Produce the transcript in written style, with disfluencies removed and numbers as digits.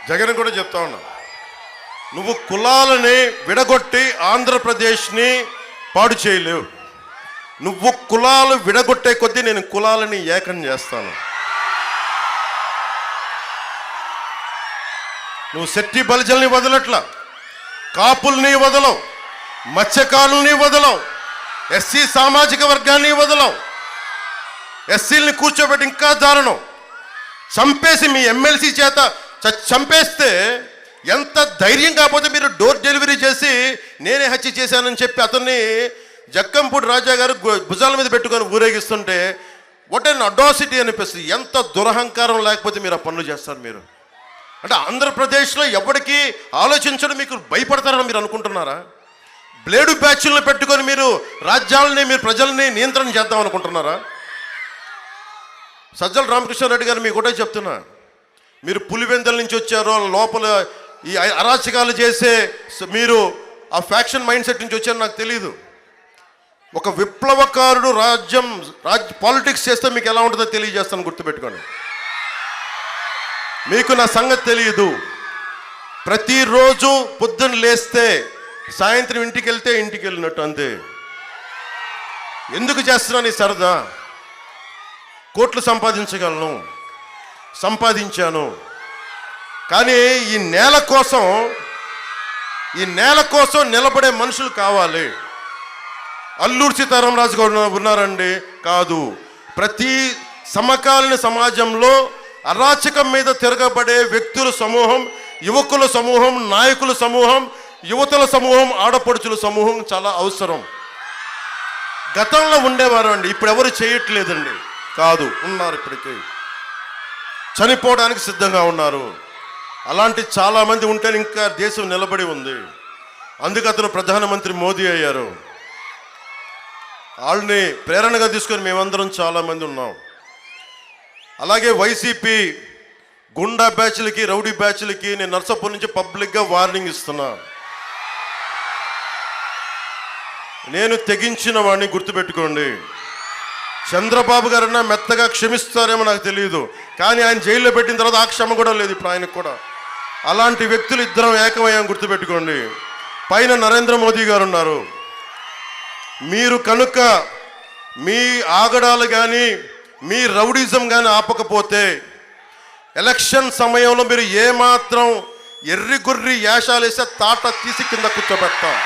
జగన్ కూడా చెప్తా ఉన్నా, నువ్వు కులాలని విడగొట్టి ఆంధ్రప్రదేశ్ని పాడు చేయలేవు. నువ్వు కులాలు విడగొట్టే కొద్దీ నేను కులాలని ఏకం చేస్తాను. నువ్వు శెట్టి బలిజల్ని వదలట్లా, కాపుల్ని వదలవు, మత్స్యకారుల్ని వదలవు, ఎస్సీ సామాజిక వర్గాన్ని వదలవు, ఎస్సీలని కూర్చోబెట్టి ఇంకా దారుణం చంపేసి మీ ఎమ్మెల్సీ చేత చంపేస్తే ఎంత ధైర్యం కాకపోతే మీరు డోర్ డెలివరీ చేసి నేనే హత్య చేశానని చెప్పి అతన్ని జక్కంపూడి రాజా గారు భుజాల మీద పెట్టుకొని ఊరేగిస్తుంటే వాట్ అండ్ అడాసిటీ అనిపిస్తుంది. ఎంత దురహంకారం లేకపోతే మీరు ఆ పనులు చేస్తారు. మీరు అంటే ఆంధ్రప్రదేశ్లో ఎవరికి ఆలోచించడం మీకు భయపడతారని మీరు అనుకుంటున్నారా? బ్లేడు బ్యాచ్లను పెట్టుకొని మీరు రాజ్యాలని మీరు ప్రజల్ని నియంత్రణ చేద్దాం అనుకుంటున్నారా? సజ్జల రామకృష్ణారెడ్డి గారు మీకు ఒకటే చెప్తున్నా, మీరు పులివెందల నుంచి వచ్చారో లోపల ఈ అరాచకాలు చేసే మీరు ఆ ఫ్యాక్షన్ మైండ్ సెట్ నుంచి వచ్చారో నాకు తెలియదు. ఒక విప్లవకారుడు పాలిటిక్స్ చేస్తే మీకు ఎలా ఉంటుందో తెలియజేస్తాను, గుర్తుపెట్టుకోండి. మీకు నా సంగతి తెలియదు. ప్రతిరోజు పొద్దున్న లేస్తే సాయంత్రం ఇంటికి వెళ్తే ఇంటికి వెళ్ళినట్టు అంతే. ఎందుకు చేస్తున్నాను ఈ సరదా? కోట్లు సంపాదించాను, కానీ ఈ నేల కోసం నిలబడే మనుషులు కావాలి. అల్లూరి సీతారామరాజు గారు ఉన్నారండి? కాదు. ప్రతి సమకాలీన సమాజంలో అరాచకం మీద తిరగబడే వ్యక్తుల సమూహం, యువకుల సమూహం, నాయకుల సమూహం, యువతల సమూహం, ఆడపడుచుల సమూహం చాలా అవసరం. గతంలో ఉండేవారు అండి, ఇప్పుడు ఎవరు చేయట్లేదండి. కాదు, ఉన్నారు, ఇప్పటికీ చనిపోవడానికి సిద్ధంగా ఉన్నారు. అలాంటి చాలామంది ఉంటే ఇంకా దేశం నిలబడి ఉంది. అందుకు అతను ప్రధానమంత్రి మోదీ అయ్యారు. వాళ్ళని ప్రేరణగా తీసుకొని మేమందరం చాలామంది ఉన్నాం. అలాగే వైసీపీ గుండా బ్యాచ్లకి, రౌడీ బ్యాచ్లకి నేను నర్సాపూర్ నుంచి పబ్లిక్గా వార్నింగ్ ఇస్తున్నా. నేను తెగించిన వాడిని, గుర్తుపెట్టుకోండి. చంద్రబాబు గారన్నా మెత్తగా క్షమిస్తారేమో నాకు తెలియదు, కానీ ఆయన జైల్లో పెట్టిన తర్వాత ఆ క్షమ కూడా లేదు ఇప్పుడు ఆయనకు కూడా. అలాంటి వ్యక్తులు ఇద్దరం ఏకమయ్యాం, గుర్తుపెట్టుకోండి. పైన నరేంద్ర మోదీ గారు ఉన్నారు. మీరు కనుక మీ ఆగడాలు కానీ మీ రౌడీజం కానీ ఆపకపోతే ఎలక్షన్ సమయంలో మీరు ఏమాత్రం ఎర్రి గుర్రి యాషాలు వేస్తే తాట తీసి కింద కూర్చోబెడతాం.